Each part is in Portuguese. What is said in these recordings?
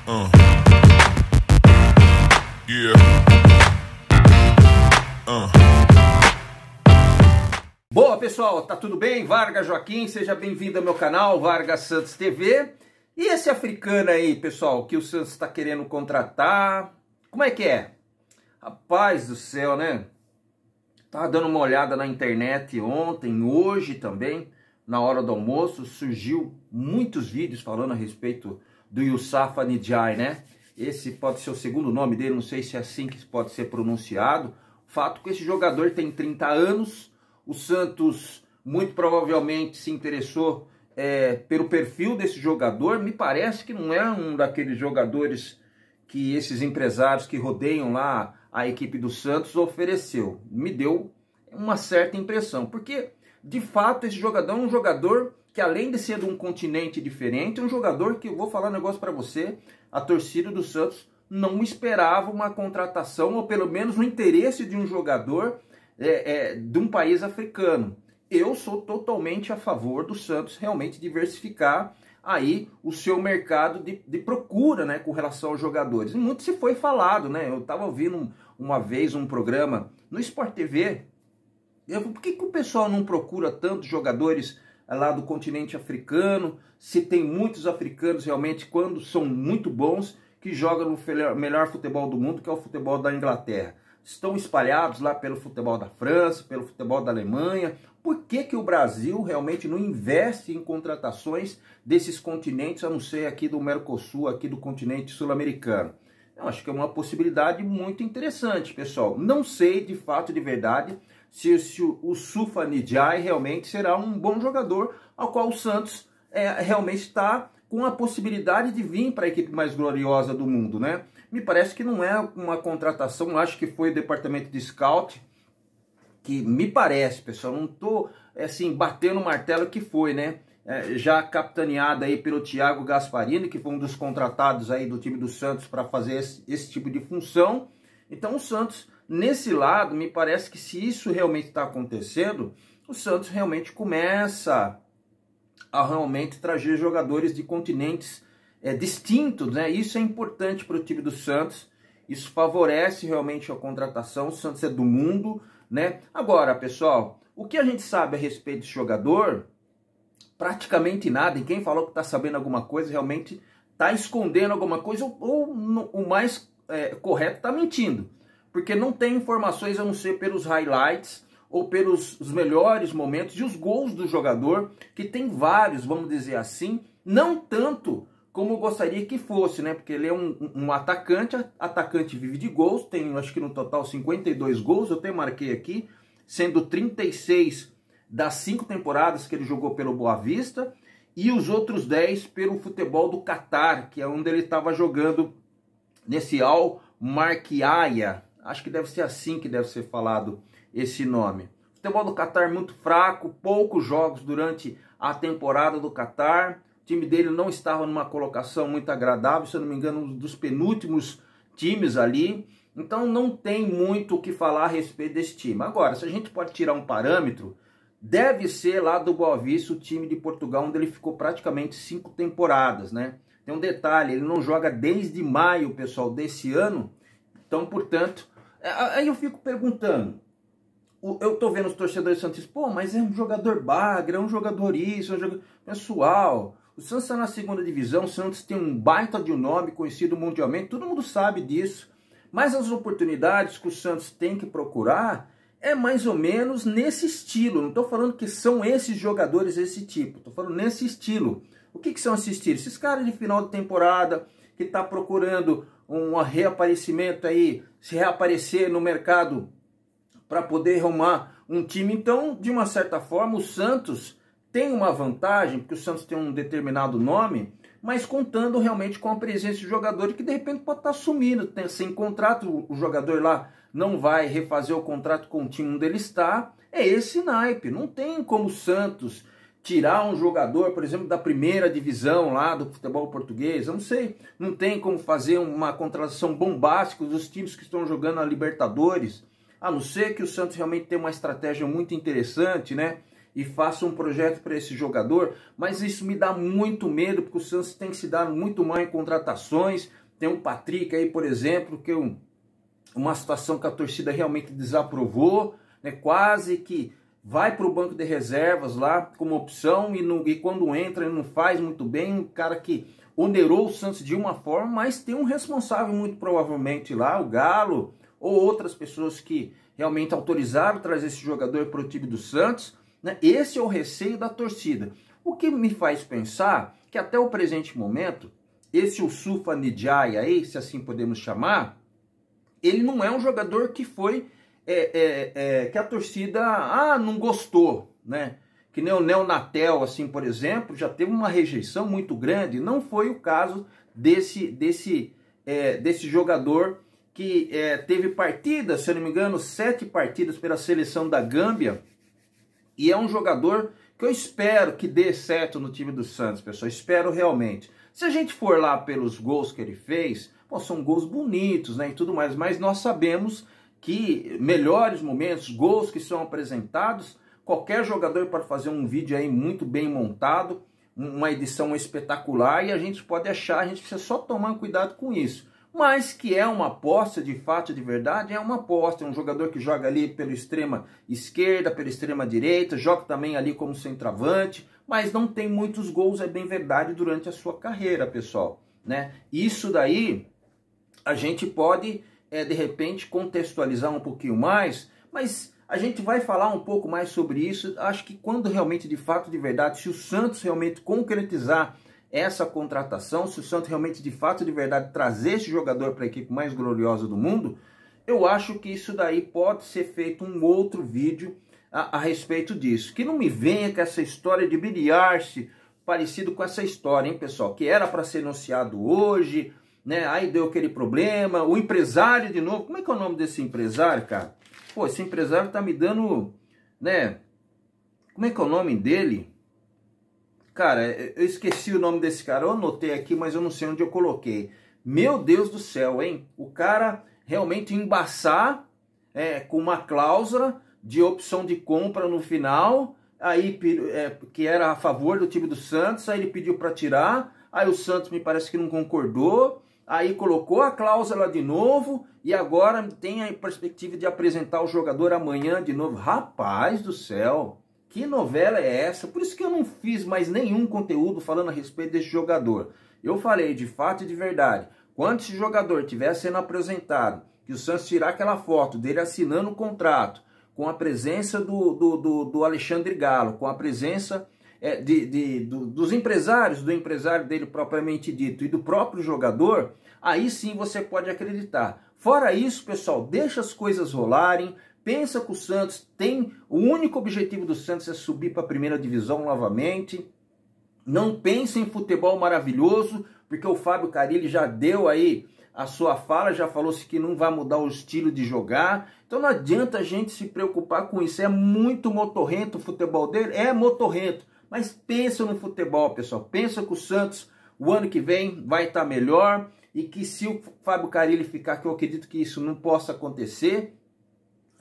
Uh. Yeah. Boa, pessoal, tá tudo bem? Vargas Joaquim, seja bem-vindo ao meu canal Vargas Santos TV. E esse africano aí, pessoal, que o Santos está querendo contratar, como é que é? Rapaz do céu, né? Tava dando uma olhada na internet ontem, hoje também, na hora do almoço, surgiu muitos vídeos falando a respeito do Youssoufa N'Diaye, né? Esse pode ser o segundo nome dele, não sei se é assim que pode ser pronunciado. O fato é que esse jogador tem 30 anos, o Santos muito provavelmente se interessou pelo perfil desse jogador. Me parece que não é um daqueles jogadores que esses empresários que rodeiam lá a equipe do Santos ofereceu. Me deu uma certa impressão, porque de fato esse jogador é um jogador que, além de ser de um continente diferente, é um jogador que, eu vou falar um negócio para você, a torcida do Santos não esperava uma contratação, ou pelo menos o interesse de um jogador de um país africano. Eu sou totalmente a favor do Santos realmente diversificar aí o seu mercado de procura, né, com relação aos jogadores. E muito se foi falado, né? Eu estava ouvindo uma vez um programa no Sport TV. Por que o pessoal não procura tantos jogadores lá do continente africano, se tem muitos africanos realmente, quando são muito bons, que jogam no melhor futebol do mundo, que é o futebol da Inglaterra? Estão espalhados lá pelo futebol da França, pelo futebol da Alemanha. Por que o Brasil realmente não investe em contratações desses continentes, a não ser aqui do Mercosul, aqui do continente sul-americano? Eu acho que é uma possibilidade muito interessante, pessoal. Não sei, de fato, de verdade, se o Youssoufa N'Diaye realmente será um bom jogador, ao qual o Santos realmente está com a possibilidade de vir para a equipe mais gloriosa do mundo, né? Me parece que não é uma contratação, acho que foi o departamento de scout, que me parece, pessoal, não estou assim batendo o martelo que foi, né? Já capitaneada aí pelo Thiago Gasparini, que foi um dos contratados aí do time do Santos para fazer esse tipo de função. Então o Santos, nesse lado, me parece que se isso realmente está acontecendo, o Santos realmente começa a realmente trazer jogadores de continentes distintos, né? Isso é importante para o time do Santos, isso favorece realmente a contratação. O Santos é do mundo, né? Agora, pessoal, o que a gente sabe a respeito desse jogador? Praticamente nada, e quem falou que está sabendo alguma coisa realmente está escondendo alguma coisa, ou o mais correto, está mentindo, porque não tem informações a não ser pelos highlights ou pelos os melhores momentos e os gols do jogador, que tem vários, vamos dizer assim, não tanto como eu gostaria que fosse, né? Porque ele é um atacante vive de gols, tem acho que no total 52 gols, eu até marquei aqui, sendo 36 das 5 temporadas que ele jogou pelo Boa Vista, e os outros 10 pelo futebol do Catar, que é onde ele estava jogando nesse Al Marqiaya. Acho que deve ser assim que deve ser falado esse nome. O futebol do Catar muito fraco, poucos jogos durante a temporada do Catar. O time dele não estava numa colocação muito agradável, se eu não me engano, um dos penúltimos times ali. Então não tem muito o que falar a respeito desse time. Agora, se a gente pode tirar um parâmetro, deve ser lá do Boa Vista, o time de Portugal, onde ele ficou praticamente 5 temporadas, né? Tem um detalhe, ele não joga desde maio, pessoal, desse ano. Então, portanto, aí eu fico perguntando, eu tô vendo os torcedores santistas, pô, mas é um jogador bagre, é um jogador isso, é um jogador... Pessoal, o Santos está na segunda divisão, o Santos tem um baita de um nome, conhecido mundialmente, todo mundo sabe disso, mas as oportunidades que o Santos tem que procurar é mais ou menos nesse estilo. Não estou falando que são esses jogadores desse tipo, estou falando nesse estilo. O que são esses estilos? Esses caras de final de temporada que tá procurando um reaparecimento aí, se reaparecer no mercado para poder arrumar um time. Então, de uma certa forma, o Santos tem uma vantagem, porque o Santos tem um determinado nome, mas contando realmente com a presença de jogadores que de repente pode estar sumindo, sem contrato, o jogador lá não vai refazer o contrato com o time onde ele está. É esse naipe, não tem como o Santos tirar um jogador, por exemplo, da primeira divisão lá do futebol português, eu não sei, não tem como fazer uma contratação bombástica dos times que estão jogando a Libertadores, a não ser que o Santos realmente tenha uma estratégia muito interessante, né? e faça um projeto para esse jogador, mas isso me dá muito medo, porque o Santos tem se dado muito mal em contratações. Tem um Patrick aí, por exemplo, que uma situação que a torcida realmente desaprovou, né? Quase que vai para o banco de reservas lá como opção e quando entra ele não faz muito bem, um cara que onerou o Santos de uma forma, mas tem um responsável muito provavelmente lá, o Galo, ou outras pessoas que realmente autorizaram trazer esse jogador para o time do Santos, né? Esse é o receio da torcida. O que me faz pensar que até o presente momento, esse Youssoufa Ndiaye aí, se assim podemos chamar, ele não é um jogador que foi, que a torcida não gostou, né? Que nem o Neonatel, assim, por exemplo, já teve uma rejeição muito grande. Não foi o caso desse jogador que teve partidas, se eu não me engano, 7 partidas pela seleção da Gâmbia. E é um jogador que eu espero que dê certo no time do Santos, pessoal. Espero realmente. Se a gente for lá pelos gols que ele fez, pô, são gols bonitos, né, e tudo mais. Mas nós sabemos que melhores momentos, gols que são apresentados, qualquer jogador pode fazer um vídeo aí muito bem montado, uma edição espetacular, e a gente pode achar, a gente precisa só tomar cuidado com isso. Mas que é uma aposta de fato, de verdade, é uma aposta. É um jogador que joga ali pela extrema esquerda, pela extrema direita, joga também ali como centroavante, mas não tem muitos gols, é bem verdade, durante a sua carreira, pessoal, né? Isso daí a gente pode, de repente, contextualizar um pouquinho mais, mas a gente vai falar um pouco mais sobre isso. Acho que quando realmente, de fato, de verdade, se o Santos realmente concretizar essa contratação, se o Santos realmente, de fato, de verdade, trazer esse jogador para a equipe mais gloriosa do mundo, eu acho que isso daí pode ser feito um outro vídeo a respeito disso. Que não me venha com essa história de biliar-se, parecido com essa história, hein, pessoal? Que era para ser anunciado hoje, né? Aí deu aquele problema, o empresário de novo. Como é que é o nome desse empresário, cara? Pô, esse empresário tá me dando, né? Como é que é o nome dele? Cara, eu esqueci o nome desse cara. Eu anotei aqui, mas eu não sei onde eu coloquei. Meu Deus do céu, hein? O cara realmente embaçar com uma cláusula de opção de compra no final, aí que era a favor do time do Santos, aí ele pediu para tirar, aí o Santos me parece que não concordou, aí colocou a cláusula de novo, e agora tem a perspectiva de apresentar o jogador amanhã de novo. Rapaz do céu, que novela é essa? Por isso que eu não fiz mais nenhum conteúdo falando a respeito desse jogador. Eu falei de fato e de verdade. Quando esse jogador estiver sendo apresentado, que o Santos tirar aquela foto dele assinando o contrato, com a presença do Alexandre Galo, com a presença dos empresários, do empresário dele propriamente dito, e do próprio jogador, aí sim você pode acreditar. Fora isso, pessoal, deixa as coisas rolarem. Pensa que o Santos tem... O único objetivo do Santos é subir para a primeira divisão novamente. Não pense em futebol maravilhoso, porque o Fábio Carille já deu aí a sua fala, já falou-se que não vai mudar o estilo de jogar. Então não adianta a gente se preocupar com isso. É muito motorrento o futebol dele, é motorrento. Mas pensa no futebol, pessoal. Pensa que o Santos, o ano que vem, vai estar melhor. E que se o Fábio Carille ficar, que eu acredito que isso não possa acontecer...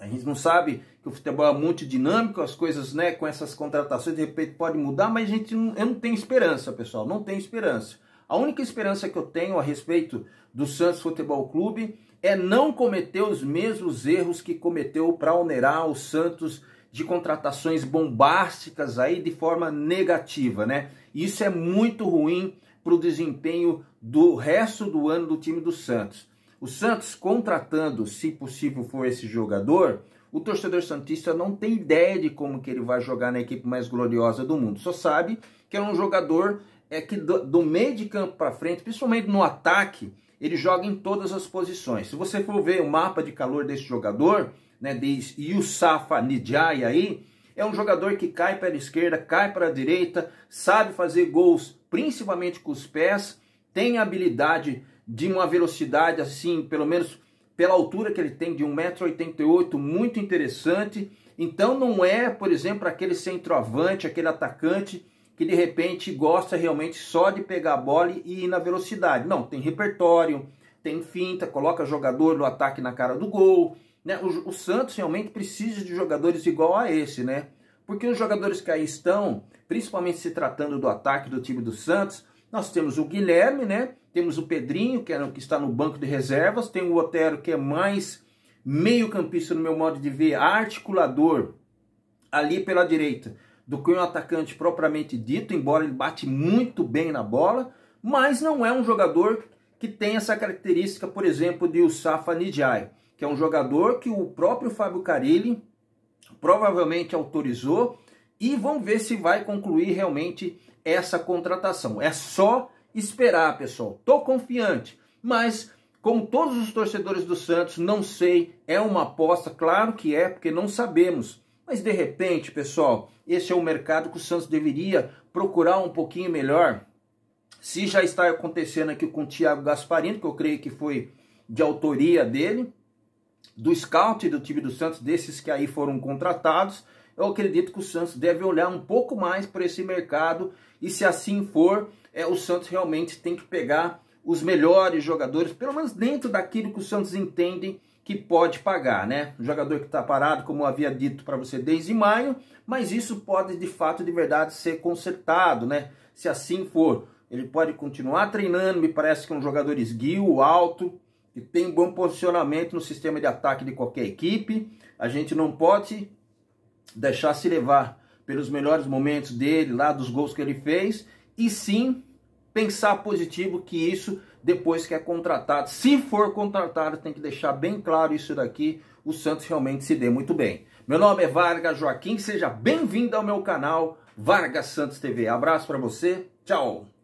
A gente não sabe que o futebol é muito dinâmico, as coisas, né, com essas contratações de repente podem mudar, mas eu não tenho esperança, pessoal, não tenho esperança. A única esperança que eu tenho a respeito do Santos Futebol Clube é não cometer os mesmos erros que cometeu para onerar o Santos de contratações bombásticas aí de forma negativa, né? Isso é muito ruim para o desempenho do resto do ano do time do Santos. O Santos contratando, se possível for esse jogador, o torcedor santista não tem ideia de como que ele vai jogar na equipe mais gloriosa do mundo. Só sabe que é um jogador que do meio de campo para frente, principalmente no ataque, ele joga em todas as posições. Se você for ver o mapa de calor desse jogador, né, de Youssoufa Ndiaye aí, é um jogador que cai para a esquerda, cai para a direita, sabe fazer gols principalmente com os pés, tem habilidade de uma velocidade assim, pelo menos pela altura que ele tem, de 1,88 m, muito interessante. Então não é, por exemplo, aquele centroavante, aquele atacante que de repente gosta realmente só de pegar a bola e ir na velocidade. Não, tem repertório, tem finta, coloca jogador no ataque na cara do gol, né? O Santos realmente precisa de jogadores igual a esse, né? Porque os jogadores que aí estão, principalmente se tratando do ataque do time do Santos, nós temos o Guilherme, né? Temos o Pedrinho, que está no banco de reservas, tem o Otero, que é mais meio-campista no meu modo de ver, articulador ali pela direita, do que um atacante propriamente dito, embora ele bate muito bem na bola, mas não é um jogador que tem essa característica, por exemplo, de Yusafa Ndiaye, que é um jogador que o próprio Fábio Carille provavelmente autorizou, e vamos ver se vai concluir realmente essa contratação. É só esperar, pessoal. Tô confiante, mas como todos os torcedores do Santos, não sei, é uma aposta, claro que é, porque não sabemos. Mas de repente, pessoal, esse é o mercado que o Santos deveria procurar um pouquinho melhor. Se já está acontecendo aqui com o Thiago Gasparini, que eu creio que foi de autoria dele, do scout do time do Santos, desses que aí foram contratados, eu acredito que o Santos deve olhar um pouco mais para esse mercado, e se assim for, o Santos realmente tem que pegar os melhores jogadores, pelo menos dentro daquilo que o Santos entende que pode pagar, né? Um jogador que está parado, como eu havia dito para você desde maio, mas isso pode de fato, de verdade, ser consertado, né? Se assim for, ele pode continuar treinando, me parece que é um jogador esguio, alto, que tem bom posicionamento no sistema de ataque de qualquer equipe. A gente não pode deixar se levar pelos melhores momentos dele, lá dos gols que ele fez, e sim pensar positivo que isso, depois que é contratado, se for contratado, tem que deixar bem claro isso daqui, o Santos realmente se dê muito bem. Meu nome é Vargas Joaquim, seja bem-vindo ao meu canal Vargas Santos TV. Abraço para você, tchau!